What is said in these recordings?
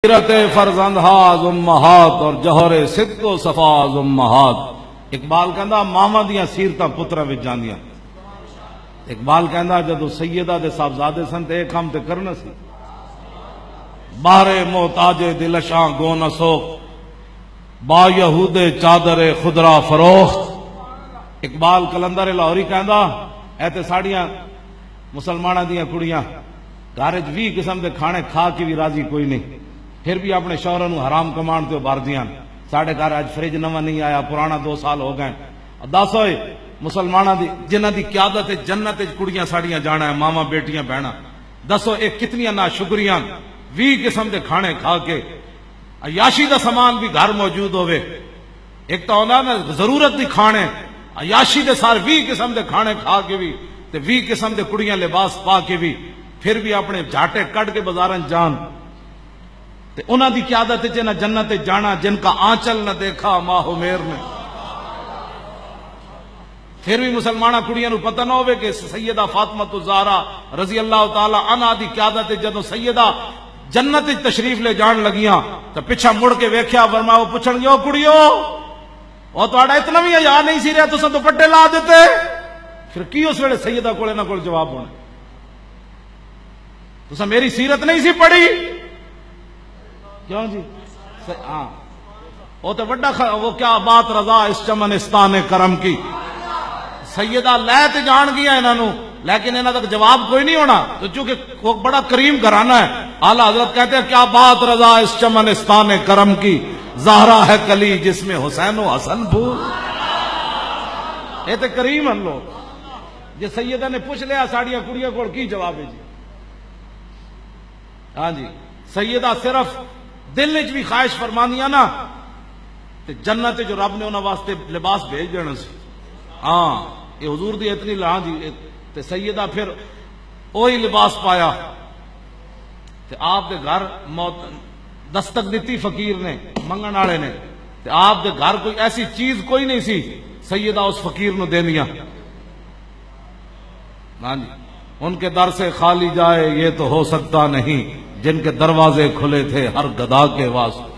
سیرت فرزند ہاز امہات اور جوہر صدق و صفاز امہات۔ اقبال کہندا ماواں دیاں سیرتاں پتراں وچ جاندیاں۔ اقبال کہندا جدو سیدہ دے صاحبزادے سن تے ایک کام تے کرنا سی، باہر محتاج دلشاں گو نہ سوک، با یہود چادر خدرا فروخت۔ اقبال کلندر لاہوری کہندا اے تے ساڑیاں مسلماناں دیاں کڑیاں گھر وچ 20 قسم دے کھانے کھا کے بھی راضی کوئی نہیں، پھر بھی اپنے شوہراں نوں حرام کمان تے باردیاں۔ ساڈے گھر اج فریج نواں نہیں آیا، پرانا 2 سال ہو گئے۔ دس ہوئے مسلماناں دی جنہاں دی قیادت جنت وچ کڑیاں ساڑیاں جانا ہے، ماواں بیٹیاں بہناں، دسو ایک کتنیاں ناشکریاں 20 قسم دے کھانے کھا کے، عیاشی دا سامان بھی گھر موجود ہوئے۔ ایک تو ہونا نا ضرورت دی کھانے، عیاشی دے سارے 20 قسم دے کھانے کھا کے بھی تے 20 قسم دے کڑیاں لباس پا کے بھی، پھر بھی اپنے جھاٹے کٹ کے بازاراں جان تے انہاں دی قیادت وچ نہ جنت جانا جن کا آنچل نہ دیکھا ماہ و میر نے۔ پھر بھی مسلمانہ کڑیاں نو پتہ نہ ہوئے کہ سیدہ فاطمہ الزہرا رضی اللہ تعالی عنہا دی قیادت جدوں سیدہ جنت وچ تشریف لے جان لگیاں تو پیچھے مڑ کے ویکھیا، فرمایا وہ پوچھن گے او کڑیو او تہاڈا اتنا بھی حیا نہیں سی رہیا تساں دوپٹے لا دیتے؟ پھر کی اس ویلے سیدہ کول انہاں کول جواب ہونا؟ تساں میری سیرت نہیں سی پڑھی؟ کیوں جی؟ ہاں وہ تو بڑا وہ کیا بات رضا اس چمنستان کرم کی۔ سیدہ لے تے جان گیا انہاں نو، لیکن انہاں تک جواب کوئی نہیں ہونا، تو چونکہ وہ بڑا کریم گھرانہ ہے۔ اعلیٰ حضرت کہتے ہیں کیا بات رضا اس چمنستان کرم کی، زہرا ہے کلی جس میں حسین و حسن پھول۔ یہ تے کریم ہن لوگ۔ جی سیدہ نے پوچھ لیا ساڑیاں کڑیاں کول کی جواب ہے جی؟ ہاں جی، سیدہ صرف دل وچ بھی خواہش فرمانیاں نا تے جنت جو رب نے انہاں واسطے لباس بھیج دینا سی۔ ہاں یہ حضور دی اتنی ہاں جی تے سیدہ پھر وہی لباس پایا تے آپ دے گھر موت دستک دیتی فقیر نے، منگن والے نے، تے آپ دے گھر کوئی ایسی چیز کوئی نہیں سی سیدہ اس فقیر نو دینیاں۔ ہاں جی، ان کے در سے خالی جائے یہ تو ہو سکتا نہیں، جن کے دروازے کھلے تھے ہر گدھا کے واسطے۔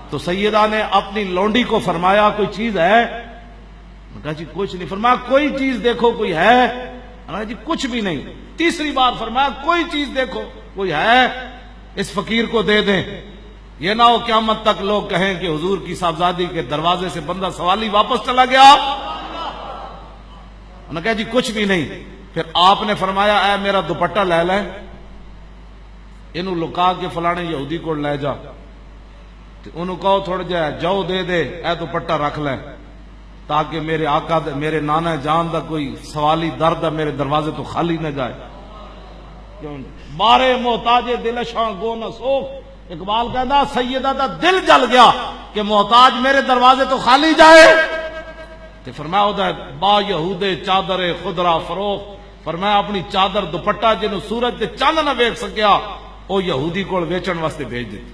تو سیدہ نے اپنی لونڈی کو فرمایا کوئی چیز ہے؟ کہا جی کچھ نہیں۔ فرمایا کوئی چیز دیکھو کوئی ہے؟ کہا جی کچھ بھی نہیں۔ تیسری بار فرمایا کوئی چیز دیکھو کوئی ہے؟ اس فقیر کو دے دیں، یہ نہ ہو قیامت تک لوگ کہیں کہ حضور کی صاحبزادی کے دروازے سے بندہ سوالی واپس چلا گیا۔ انہوں نے کہا جی کچھ بھی نہیں۔ پھر آپ نے فرمایا اے میرا دوپٹہ لے لیں، انہوں لکا کے فلانے یہودی کو لے جا، انہوں کہو تھوڑا جا جو دے دے اے دوپٹہ رکھ لیں تاکہ میرے آقا میرے نانا جان دا کوئی سوالی درد میرے دروازے تو خالی نہ جائے۔ بارے محتاج دلشاں گو نہ سوک۔ اقبال کہتا سیدہ دا دل جل گیا کہ محتاج میرے دروازے تو خالی جائے۔ تو فرمایا ہوتا ہے با یہود چادر خدرا فروخت۔ فرمایا اپنی چادر دوپٹہ جنہوں سورج تے چاند نہ ویکھ سکیا او یہودی کو ویچن واسطے بھیج دیتی۔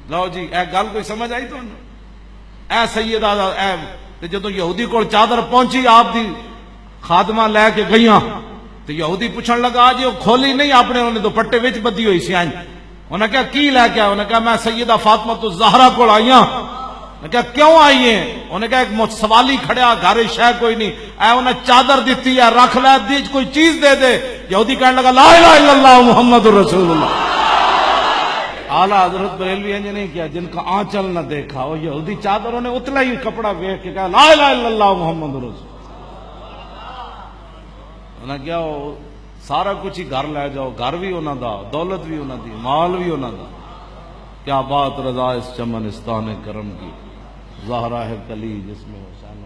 لو جی اے گل کوئی سمجھ آئی تو اے سیدہ اے جدو یہودی کو چادر پہنچی آپ دی خادمہ لے کے گئیاں تو یہودی پوچھن لگا جی وہ کھولی نہیں آپ نے، انہوں نے دوپٹے وچ بدی ہوئی سی۔ انہوں نے کہا کی لے کے آئے؟ انہوں نے کہا میں سیدہ فاطمہ الزہرا کو آئیاں۔ میں کہا کیوں آئی ہیں؟ انہوں نے کہا ایک سوالی کھڑیا گھر شے کوئی نہیں، اے انہیں چادر دیتی ہے رکھ لے، دیج کوئی چیز دے دے۔ یہودی کہنے لگا لا الہ الا اللہ محمد الرسول اللہ۔ اعلیٰ حضرت بریلوی انج نہیں کیا جن کا آنچل نہ دیکھا، وہ یہودی چادروں نے اتلا ہی کپڑا ویکھ کے کہا لا الہ الا اللہ محمد رسول۔ انہوں نے کیا سارا کچھ ہی گھر لے جاؤ، گھر بھی انہوں دا، دولت بھی انہوں دی، مال بھی انہوں دا۔ کیا بات رضا اس چمنستان کرم کی، زہرا ہے کلی جس میں حسین